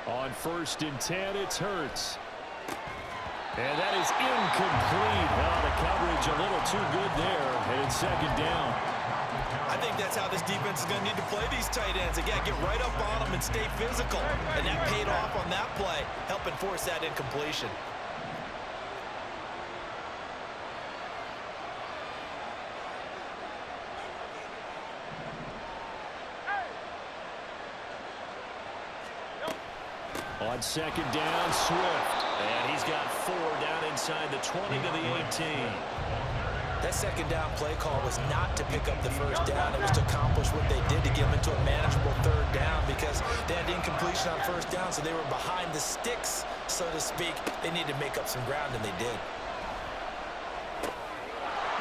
On 1st and 10, it's Hurts. And that is incomplete. Oh, the coverage a little too good there, and it's 2nd down. I think that's how this defense is going to need to play these tight ends. Again, get right up on them and stay physical. And that paid off on that play, helping force that incompletion. On 2nd down, Swift. And he's got 4 down inside the 20 to the 18. That 2nd down play call was not to pick up the 1st down. It was to accomplish what they did to get them into a manageable 3rd down because they had incompletion on 1st down, so they were behind the sticks, so to speak. They needed to make up some ground, and they did.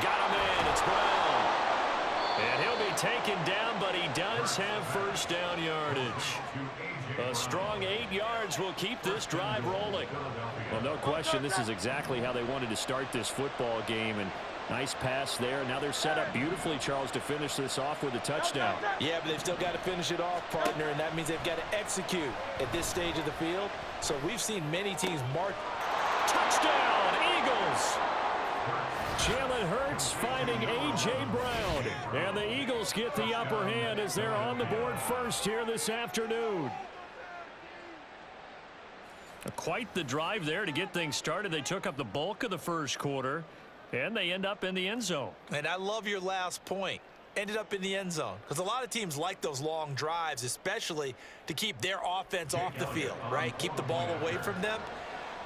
Got him in. It's Brown. And he'll be taken down, but he does have 1st down yardage. A strong 8 yards will keep this drive rolling. Well, no question, this is exactly how they wanted to start this football game. And nice pass there. Now they're set up beautifully, Charles, to finish this off with a touchdown. Yeah, but they've still got to finish it off, partner, and that means they've got to execute at this stage of the field. So we've seen many teams mark. Touchdown, Eagles! Jalen Hurts finding A.J. Brown. And the Eagles get the upper hand as they're on the board first here this afternoon. Quite the drive there to get things started. They took up the bulk of the 1st quarter, and they end up in the end zone. And I love your last point. Ended up in the end zone. Because a lot of teams like those long drives, especially to keep their offense off the field, right? Keep the ball away from them.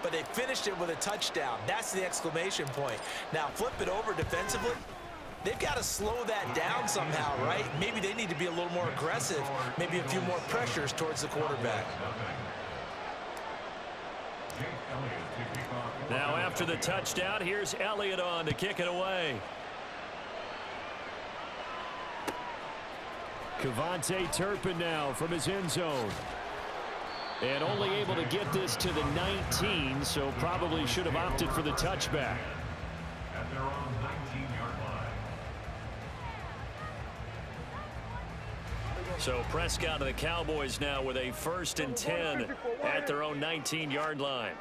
But they finished it with a touchdown. That's the exclamation point. Now, flip it over defensively. They've got to slow that down somehow, right? Maybe they need to be a little more aggressive. Maybe a few more pressures towards the quarterback. Now after the touchdown, here's Elliott on to kick it away. Kevontae Turpin now from his end zone. And only able to get this to the 19, so probably should have opted for the touchback. At their own 19-yard line. So Prescott and the Cowboys now with a 1st and 10 at their own 19-yard line.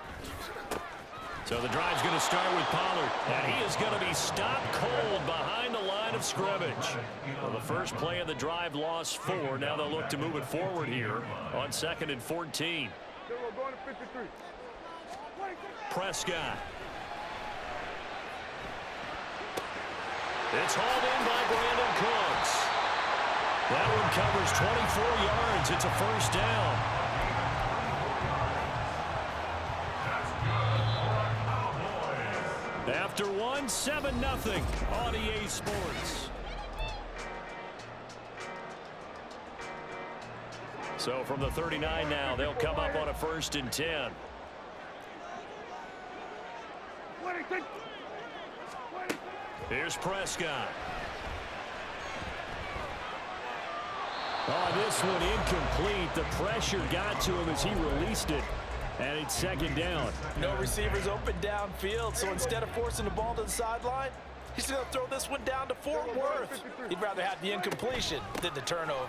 So the drive's going to start with Pollard, and he is going to be stopped cold behind the line of scrimmage. Well, the first play of the drive lost 4. Now they'll look to move it forward here on 2nd and 14. Prescott. It's hauled in by Brandon Cooks. That one covers 24 yards. It's a 1st down. After 7-0 on EA Sports. So from the 39 now, they'll come up on a 1st and 10. Here's Prescott. Oh, this one incomplete. The pressure got to him as he released it. And it's 2nd down. No receivers open downfield, so instead of forcing the ball to the sideline, he's going to throw this one down to Fort Worth. He'd rather have the incompletion than the turnover.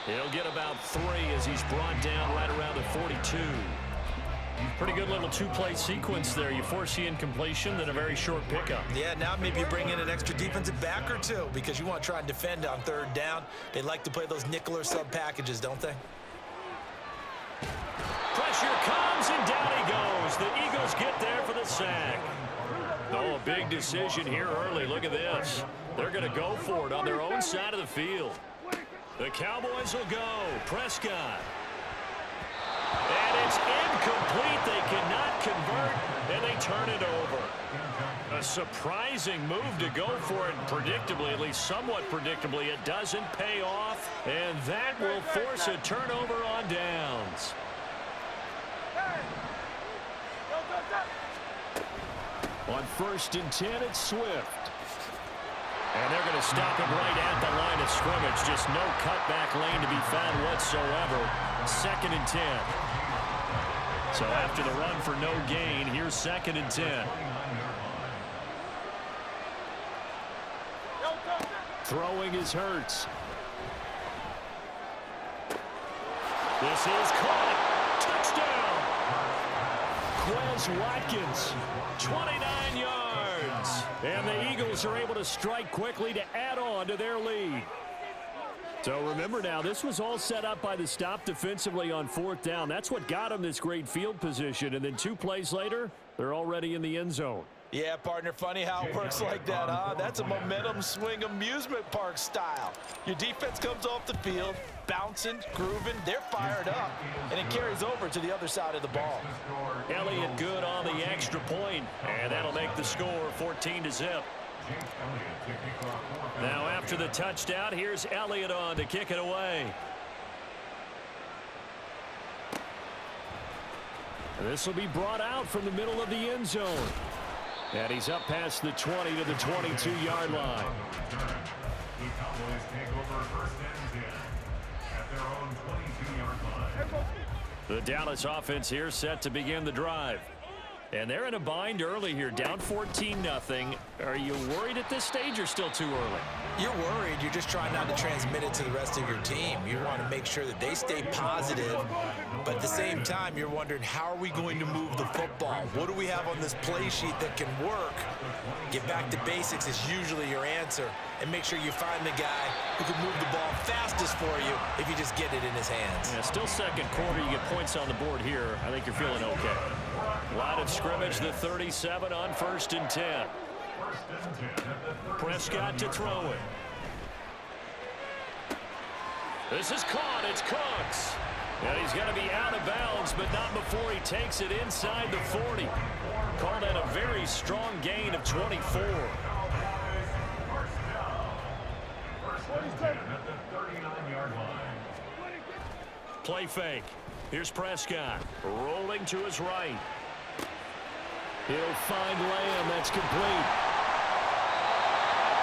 He'll get about 3 as he's brought down right around the 42. Pretty good little 2-play sequence there. You force the incompletion, then a very short pickup. Yeah, now maybe you bring in an extra defensive back or 2 because you want to try and defend on 3rd down. They like to play those nickel or sub packages, don't they? Pressure comes, and down he goes. The Eagles get there for the sack. Oh, a big decision here early. Look at this. They're going to go for it on their own side of the field. The Cowboys will go. Prescott. And it's incomplete. They cannot convert, and they turn it over. A surprising move to go for it, and predictably, at least somewhat predictably, it doesn't pay off, and that will force a turnover on downs. On 1st and 10, it's Swift. And they're going to stop him right at the line of scrimmage. Just no cutback lane to be found whatsoever. 2nd and 10. So after the run for no gain, here's 2nd and 10. Throwing is Hurts. This is caught. Touchdown. Quez Watkins, 29 yards. And the Eagles are able to strike quickly to add on to their lead. So remember now, this was all set up by the stop defensively on 4th down. That's what got them this great field position. And then 2 plays later, they're already in the end zone. Yeah, partner, funny how it works like that, huh? That's a momentum swing amusement park style. Your defense comes off the field, bouncing, grooving, they're fired up, and it carries over to the other side of the ball. Elliott good on the extra point, and that'll make the score 14-0. Now after the touchdown, here's Elliott on to kick it away. This will be brought out from the middle of the end zone. And he's up past the 20 to the 22-yard line. The Cowboys take over first and 10 at their own 22-yard line. The Dallas offense here set to begin the drive. And they're in a bind early here, down 14-0. Are you worried at this stage or still too early? You're worried. You're just trying not to transmit it to the rest of your team. You want to make sure that they stay positive, but at the same time, you're wondering, how are we going to move the football? What do we have on this play sheet that can work? Get back to basics is usually your answer, and make sure you find the guy who can move the ball fastest for you if you just get it in his hands. Yeah, still second quarter. You get points on the board here. I think you're feeling okay. Line of scrimmage, the 37 on 1st and 10. Prescott to throw it. This is caught. It's Cooks. And he's going to be out of bounds, but not before he takes it inside the 40. Called that a very strong gain of 24. Play fake. Here's Prescott. Rolling to his right. He'll find Lamb. That's complete.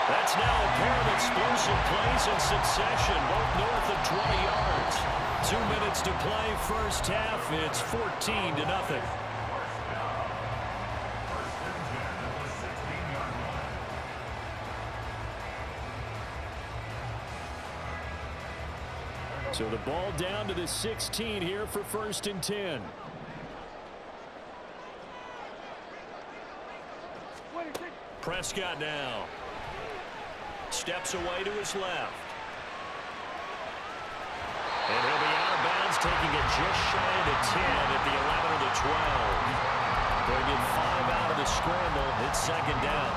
That's now a pair of explosive plays in succession, both north of 20 yards. 2 minutes to play, first half. It's 14-0. So the ball down to the 16 here for 1st and 10. Prescott now. Steps away to his left. And he'll be out of bounds, taking it just shy of the 10 at the 11 or the 12. They'll get 5 out of the scramble. It's 2nd down.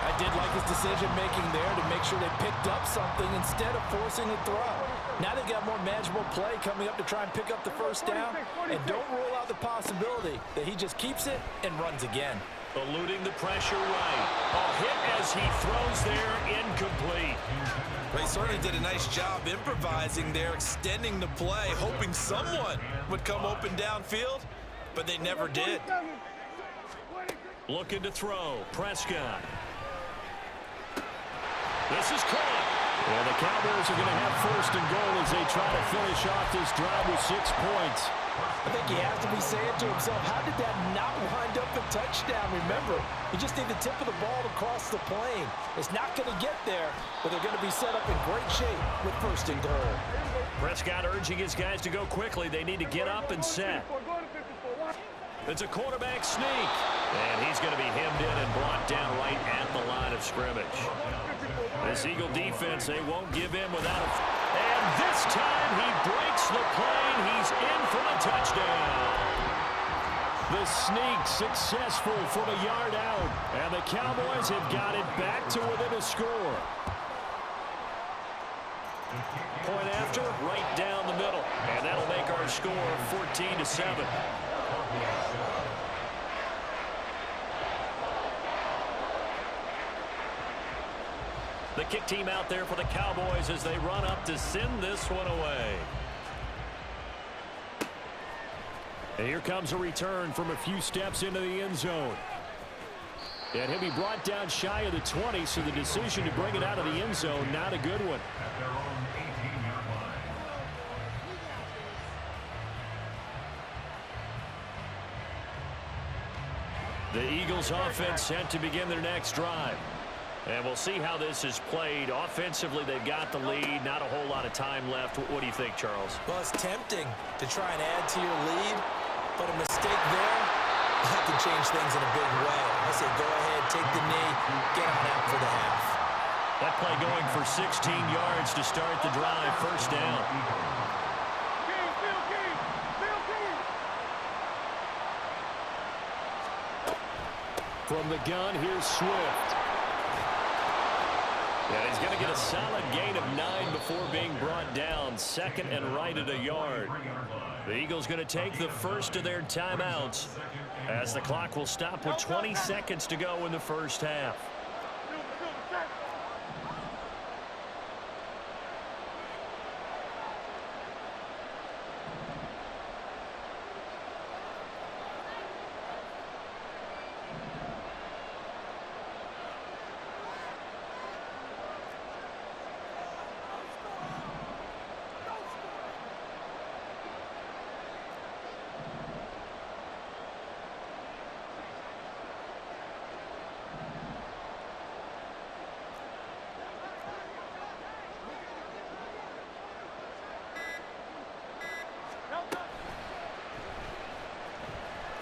I did like his decision-making there to make sure they picked up something instead of forcing a throw. Now they got more manageable play coming up to try and pick up the first down. And don't rule out the possibility that he just keeps it and runs again. Eluding the pressure right. A hit as he throws there, incomplete. They certainly did a nice job improvising there, extending the play, hoping someone would come open downfield, but they never did. Looking to throw. Prescott. This is caught. And the Cowboys are going to have 1st and goal as they try to finish off this drive with 6 points. I think he has to be saying to himself, how did that not wind up a touchdown? Remember, you just need the tip of the ball to cross the plane. It's not going to get there, but they're going to be set up in great shape with 1st and goal. Prescott urging his guys to go quickly. They need to get up and set. It's a quarterback sneak. And he's going to be hemmed in and brought down right at the line of scrimmage. This Eagle defense, they won't give in without a... And this time he breaks the plane. He's in for a touchdown. The sneak successful from a yard out. And the Cowboys have got it back to within a score. Point after, right down the middle. And that'll make our score 14-7. The kick team out there for the Cowboys as they run up to send this one away. And here comes a return from a few steps into the end zone. And he'll be brought down shy of the 20, so the decision to bring it out of the end zone, not a good one. At their own 18-yard line. The Eagles offense set to begin their next drive. And we'll see how this is played. Offensively, they've got the lead. Not a whole lot of time left. What do you think, Charles? Well, it's tempting to try and add to your lead, but a mistake there, that can change things in a big way. I say go ahead, take the knee, get on out for the half. That play going for 16 yards to start the drive. First down. From the gun, here's Swift. And he's going to get a solid gain of 9 before being brought down. Second and right at a yard. The Eagles going to take the first of their timeouts as the clock will stop with 20 seconds to go in the first half.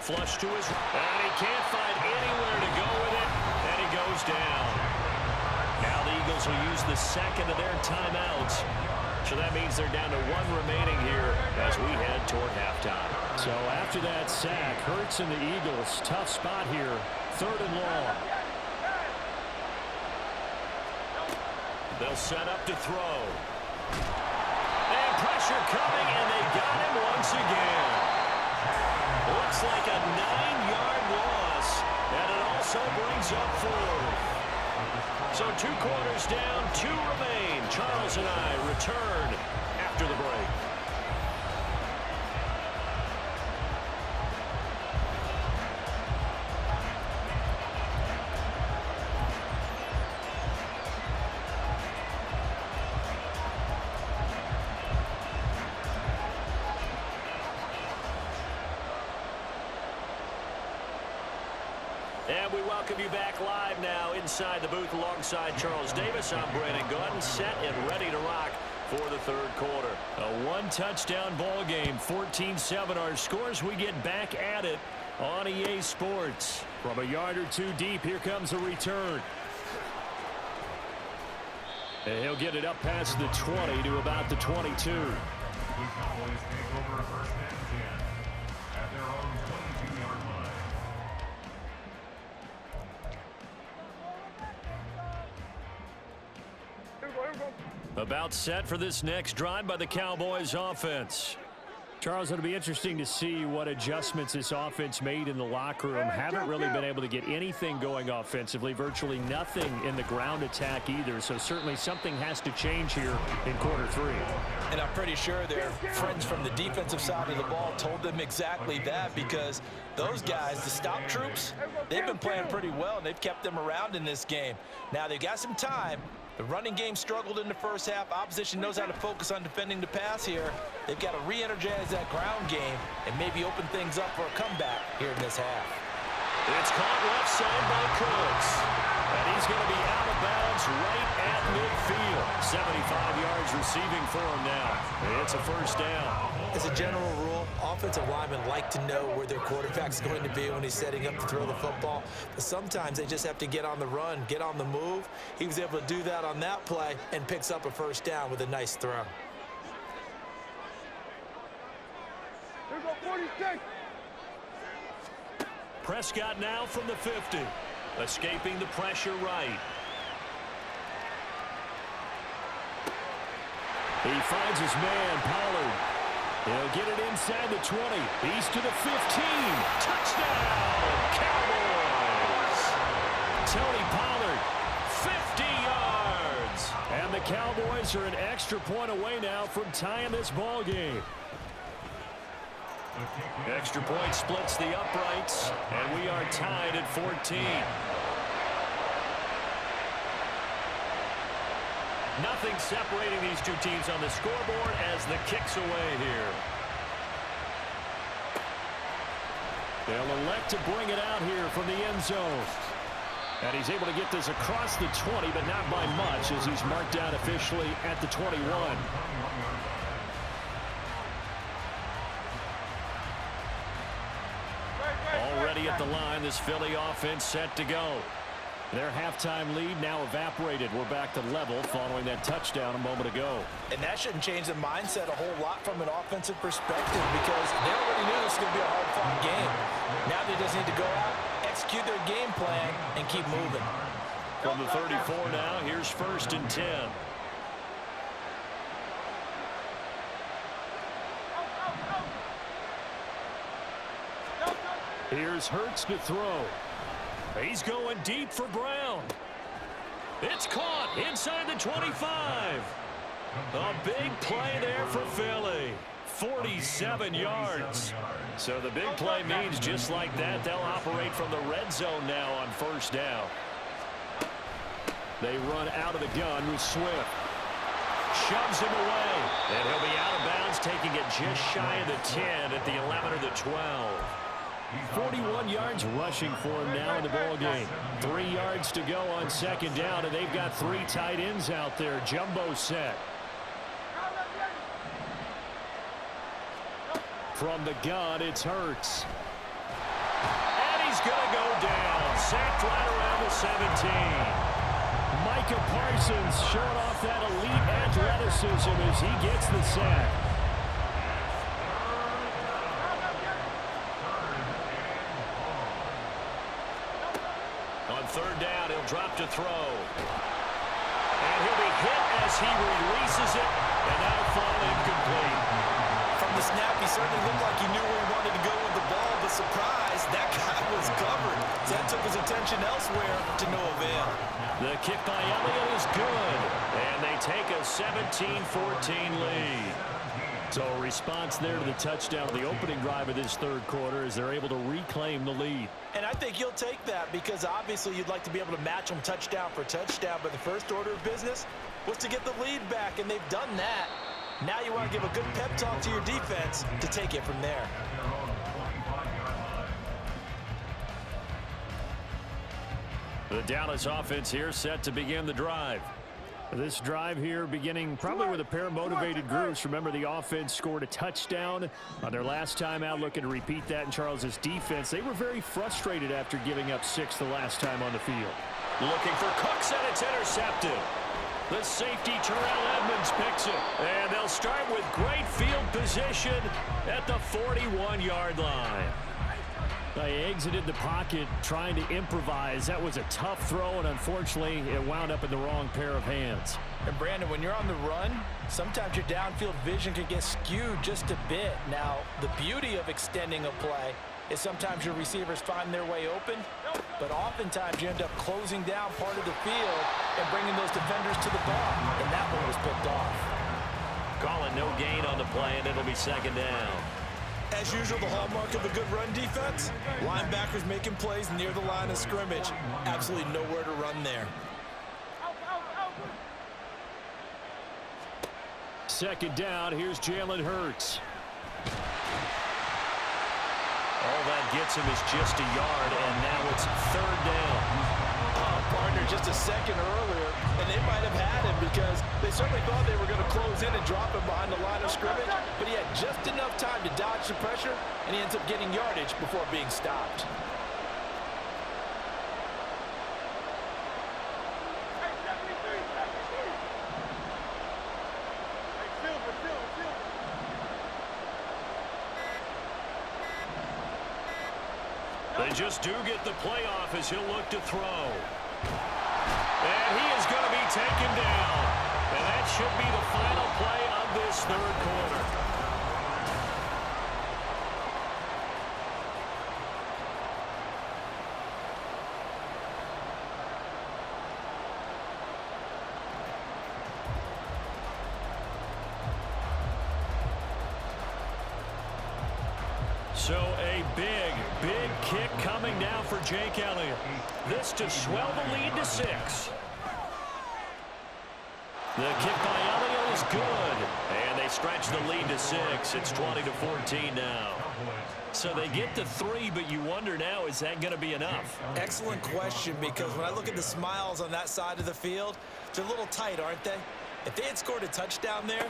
Flush to his, and he can't find anywhere to go with it, and he goes down. Now the Eagles will use the second of their timeouts, so that means they're down to 1 remaining here as we head toward halftime. So after that sack, Hurts and the Eagles, tough spot here, 3rd and long. They'll set up to throw. And pressure coming, and they got him once again. Looks like a 9-yard loss, and it also brings up 4th. So 2 quarters down, 2 remain. Charles and I return after the break. And we welcome you back live now inside the booth alongside Charles Davis. I'm Brandon Gunn, set and ready to rock for the 3rd quarter. A 1-touchdown ball game, 14-7 our scores. We get back at it on EA Sports. From a yard or 2 deep, here comes a return. And he'll get it up past the 20 to about the 22. The Cowboys take over first and 10 at their own 22-yard line. About set for this next drive by the Cowboys offense. Charles, it'll be interesting to see what adjustments this offense made in the locker room. Haven't really been able to get anything going offensively, virtually nothing in the ground attack either. So certainly something has to change here in quarter 3. And I'm pretty sure their friends from the defensive side of the ball told them exactly that, because those guys, the stop troops, they've been playing pretty well, and they've kept them around in this game. Now they've got some time. The running game struggled in the first half. Opposition knows how to focus on defending the pass here. They've got to re-energize that ground game and maybe open things up for a comeback here in this half. It's caught left side by Cooks. And he's going to be out of bounds right at midfield. 75 yards receiving for him now. It's a first down. As a general rule, offensive linemen like to know where their quarterback's going to be when he's setting up to throw the football. But sometimes they just have to get on the run, get on the move. He was able to do that on that play and picks up a first down with a nice throw. Here go 46. Prescott now from the 50. Escaping the pressure right. He finds his man, Pollard. He'll get it inside the 20. He's to the 15. Touchdown, Cowboys. Tony Pollard, 50 yards. And the Cowboys are an extra point away now from tying this ball game. Extra point splits the uprights, and we are tied at 14. Nothing separating these two teams on the scoreboard as the kick's away here. They'll elect to bring it out here from the end zone. And he's able to get this across the 20, but not by much, as he's marked down officially at the 21. Already at the line, this Philly offense set to go. Their halftime lead now evaporated. We're back to level following that touchdown a moment ago. And that shouldn't change the mindset a whole lot from an offensive perspective, because they already knew this was going to be a hard-fought game. Now they just need to go out, execute their game plan, and keep moving. From the 34 now, here's 1st and 10. Here's Hurts to throw. He's going deep for Brown. It's caught inside the 25. A big play there for Philly. 47 yards. So the big play means just like that, they'll operate from the red zone now on 1st down. They run out of the gun with Swift. Shoves him away. And he'll be out of bounds, taking it just shy of the 10 at the 11 or the 12. 41 yards rushing for him now in the ball game. 3 yards to go on 2nd down, and they've got 3 tight ends out there. Jumbo set. From the gun, it's Hurts. And he's going to go down. Sacked right around the 17. Micah Parsons showing off that elite athleticism as he gets the sack. On 3rd down, he'll drop to throw. And he'll be hit as he releases it, and that'll fall incomplete. From the snap, he certainly looked like he knew where he wanted to go with the ball, but surprise, that guy was covered. So that took his attention elsewhere to no avail. The kick by Elliott is good, and they take a 17-14 lead. So a response there to the touchdown of the opening drive of this 3rd quarter as they're able to reclaim the lead. And I think you'll take that, because obviously you'd like to be able to match them touchdown for touchdown, but the first order of business was to get the lead back, and they've done that. Now you want to give a good pep talk to your defense to take it from there. The Dallas offense here set to begin the drive. This drive here beginning probably with a pair of motivated groups. Remember, the offense scored a touchdown on their last time out, looking to repeat that in Charles's defense. They were very frustrated after giving up 6 the last time on the field. Looking for Cooks, and it's intercepted. The safety, Terrell Edmonds, picks it. And they'll start with great field position at the 41-yard line. They exited the pocket trying to improvise. That was a tough throw, and unfortunately, it wound up in the wrong pair of hands. And Brandon, when you're on the run, sometimes your downfield vision can get skewed just a bit. Now, the beauty of extending a play is sometimes your receivers find their way open, but oftentimes you end up closing down part of the field and bringing those defenders to the ball, and that one was picked off. Calling no gain on the play, and it'll be 2nd down. As usual, the hallmark of a good run defense, linebackers making plays near the line of scrimmage. Absolutely nowhere to run there. 2nd down, here's Jalen Hurts. All that gets him is just a yard, and now it's 3rd down. Partner just a second earlier, and they might have had him because they certainly thought they were going to close in and drop him behind the line of scrimmage, but he had just enough time to dodge the pressure, and he ends up getting yardage before being stopped. They just do get the playoff as he'll look to throw. And he is going to be taken down. And that should be the final play of this 3rd quarter. So a big kick coming now for Jake Elliott. This to swell the lead to 6. The kick by Elliott is good. And they stretch the lead to 6. It's 20-14 now. So they get to 3, but you wonder now, is that going to be enough? Excellent question, because when I look at the smiles on that side of the field, they're a little tight, aren't they? If they had scored a touchdown there,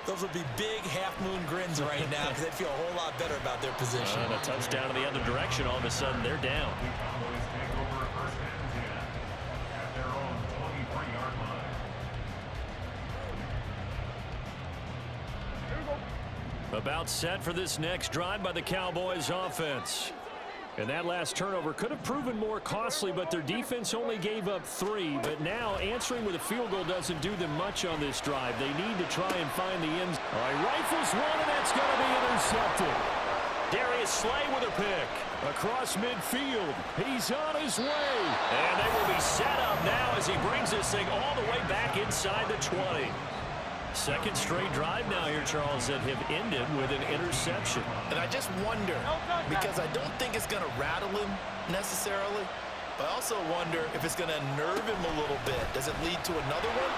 those would be big half-moon grins right now because they'd feel a whole lot better about their position. And a touchdown in the other direction, all of a sudden they're down. The Cowboys take over first and 10 at their own 23-yard line. About set for this next drive by the Cowboys offense. And that last turnover could have proven more costly, but their defense only gave up 3. But now answering with a field goal doesn't do them much on this drive. They need to try and find the ends. All right, rifles one, and that's going to be intercepted. Darius Slay with a pick. Across midfield. He's on his way. And they will be set up now as he brings this thing all the way back inside the 20. Second straight drive now here, Charles, that have ended with an interception. And I just wonder, because I don't think it's going to rattle him necessarily, but I also wonder if it's going to unnerve him a little bit. Does it lead to another one?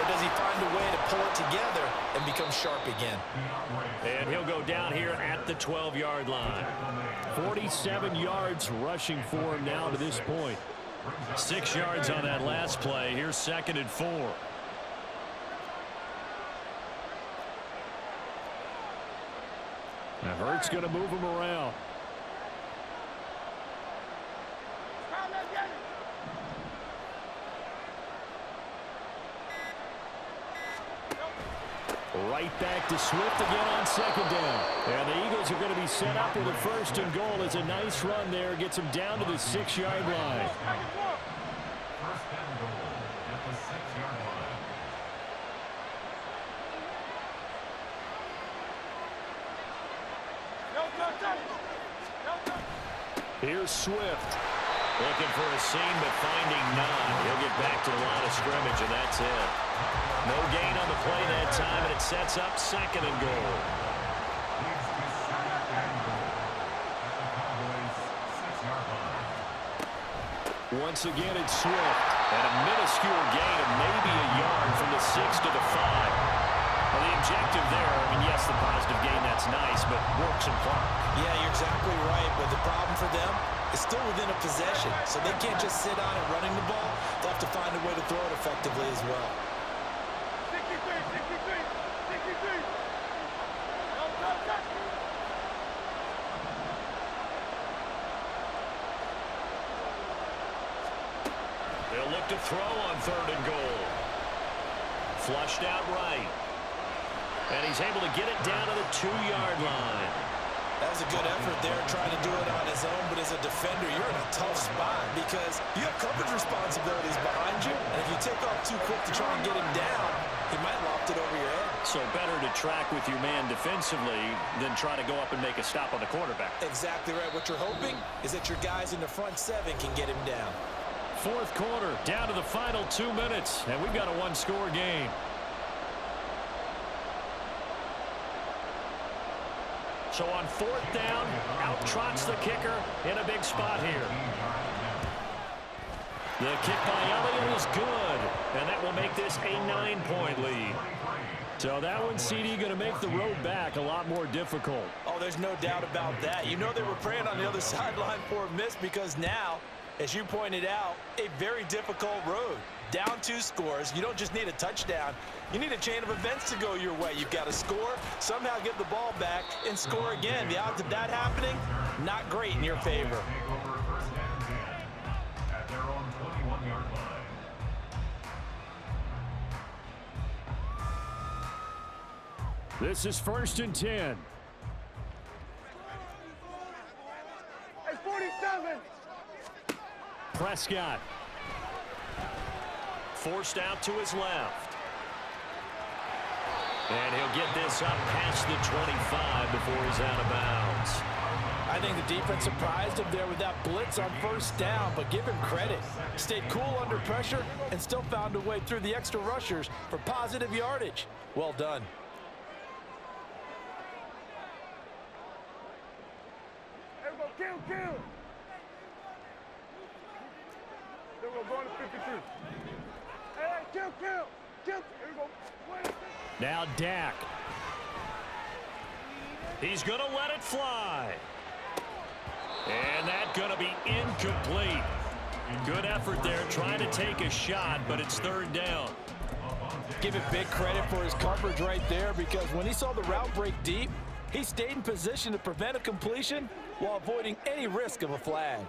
Or does he find a way to pull it together and become sharp again? And he'll go down here at the 12-yard line. 47 yards rushing for him now to this point. 6 yards on that last play. Here's 2nd and 4. Now Hurts going to move him around. Right back to Swift again on 2nd down. And the Eagles are going to be set up with a 1st and goal. It's a nice run there. Gets them down to the 6-yard line. First and goal at the 6-yard line. Here's Swift. Looking for a seam, but finding none. He'll get back to the line of scrimmage, and that's it. No gain on the play that time, and it sets up 2nd and goal. Once again, it's Swift. And a minuscule gain of maybe a yard from the 6 to the 5. Well, the objective there, I mean, yes, the positive gain, that's nice, but works in park. Yeah, you're exactly right, but the problem for them is still within a possession, so they can't just sit on it running the ball. They'll have to find a way to throw it effectively as well. 63. They'll look to throw on 3rd and goal. Flushed out right. And he's able to get it down to the 2-yard line. That was a good effort there, trying to do it on his own, but as a defender, you're in a tough spot because you have coverage responsibilities behind you, and if you take off too quick to try and get him down, he might loft it over your head. So better to track with your man defensively than try to go up and make a stop on the quarterback. Exactly right. What you're hoping is that your guys in the front 7 can get him down. 4th quarter, down to the final 2 minutes, and we've got a 1-score game. So on 4th down, out trots the kicker in a big spot here. The kick by Elliott is good, and that will make this a 9-point lead. So that one, CD, going to make the road back a lot more difficult. Oh, there's no doubt about that. You know they were praying on the other sideline for a miss because now, as you pointed out, a very difficult road. Down 2 scores. You don't just need a touchdown. You need a chain of events to go your way. You've got to score, somehow get the ball back, and score again. The odds of that happening, not great in your favor. Take over first and 10 at their own 21-yard line. This is 1st and 10. Hey, 47. Prescott. Forced out to his left. And he'll get this up past the 25 before he's out of bounds. I think the defense surprised him there with that blitz on 1st down, but give him credit. Stayed cool under pressure and still found a way through the extra rushers for positive yardage. Well done. Everybody kill. Then we're going to 53. Hey, kill. Here we go. Now Dak. He's going to let it fly. And that's going to be incomplete. Good effort there trying to take a shot, but it's third down. Give it big credit for his coverage right there, because when he saw the route break deep, he stayed in position to prevent a completion while avoiding any risk of a flag.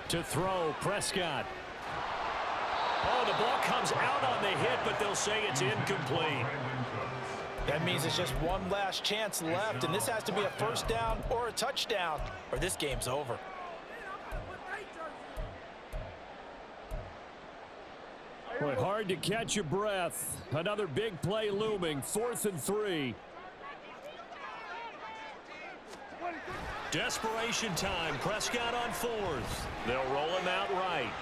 To throw, Prescott. Oh, the ball comes out on the hit, but they'll say it's incomplete. That means it's just one last chance left, and this has to be a first down or a touchdown, or this game's over. Boy, hard to catch your breath. Another big play looming. 4th and 3. Desperation time. Prescott on 4th. They'll roll him out right.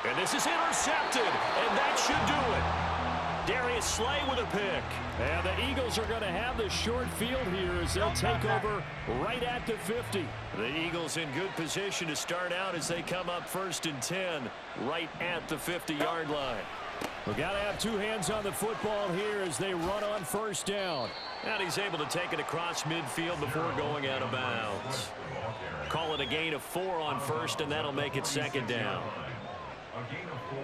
And this is intercepted, and that should do it. Darius Slay with a pick. And the Eagles are going to have the short field here as they'll take over right at the 50. The Eagles in good position to start out as they come up 1st and 10 right at the 50-yard line. We've got to have two hands on the football here as they run on 1st down. And he's able to take it across midfield before going out of bounds. Call it a gain of 4 on 1st, and that'll make it 2nd down. A gain of 4.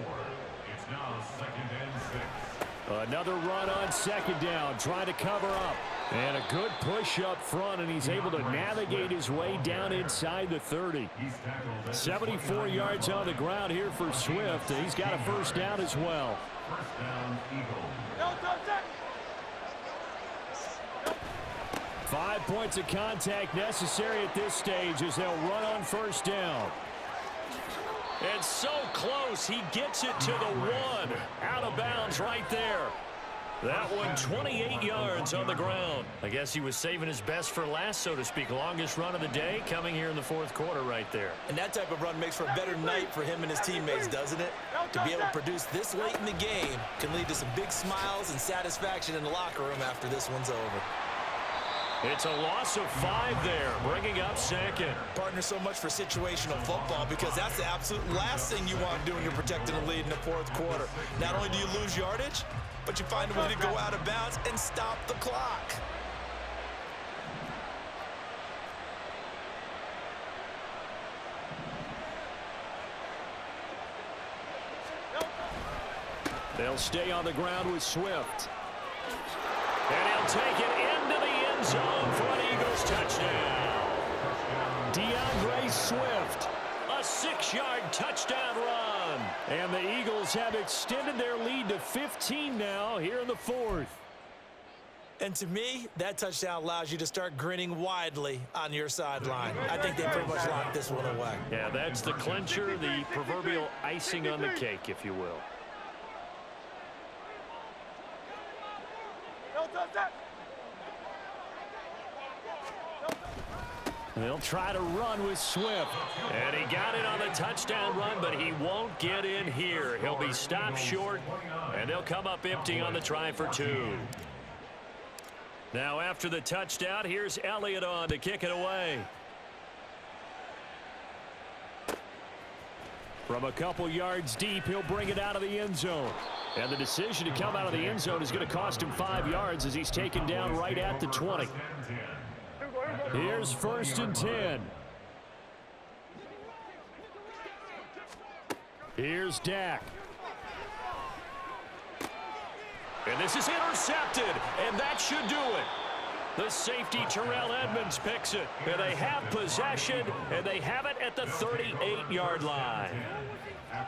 It's now 2nd and 6. Another run on 2nd down, trying to cover up. And a good push up front, and he's able to navigate his way down inside the 30. 74 yards on the ground here for Swift, and he's got a 1st down as well. 1st down, Eagles. 5 points of contact necessary at this stage as they'll run on 1st down. And so close, he gets it to the 1. Out of bounds right there. That one 28 yards on the ground. I guess he was saving his best for last, so to speak. Longest run of the day coming here in the 4th quarter right there. And that type of run makes for a better night for him and his teammates, doesn't it? To be able to produce this late in the game can lead to some big smiles and satisfaction in the locker room after this one's over. It's a loss of 5 there, bringing up 2nd. Partner, so much for situational football, because that's the absolute last thing you want to do when you're protecting a lead in the 4th quarter. Not only do you lose yardage, but you find a way to go out of bounds and stop the clock. They'll stay on the ground with Swift. And he'll take it into the end zone for an Eagles touchdown. DeAndre Swift, a 6-yard touchdown run. And the Eagles have extended their lead to 15 now here in the 4th. And to me, that touchdown allows you to start grinning widely on your sideline. I think they pretty much locked this one away. Yeah, that's the clincher, the proverbial icing on the cake, if you will. They'll try to run with Swift. And he got it on the touchdown run, but he won't get in here. He'll be stopped short, and they'll come up empty on the try for 2. Now after the touchdown, here's Elliott on to kick it away. From a couple yards deep, he'll bring it out of the end zone. And the decision to come out of the end zone is going to cost him 5 yards as he's taken down right at the 20. Here's 1st and 10. Here's Dak. And this is intercepted, and that should do it. The safety, Terrell Edmonds, picks it. And they have possession, and they have it at the 38-yard line.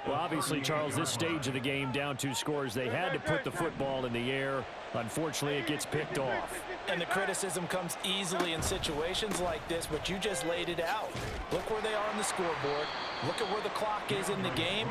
Well, obviously, Charles, this stage of the game, down 2 scores, they had to put the football in the air. Unfortunately, it gets picked off. And the criticism comes easily in situations like this, but you just laid it out. Look where they are on the scoreboard. Look at where the clock is in the game.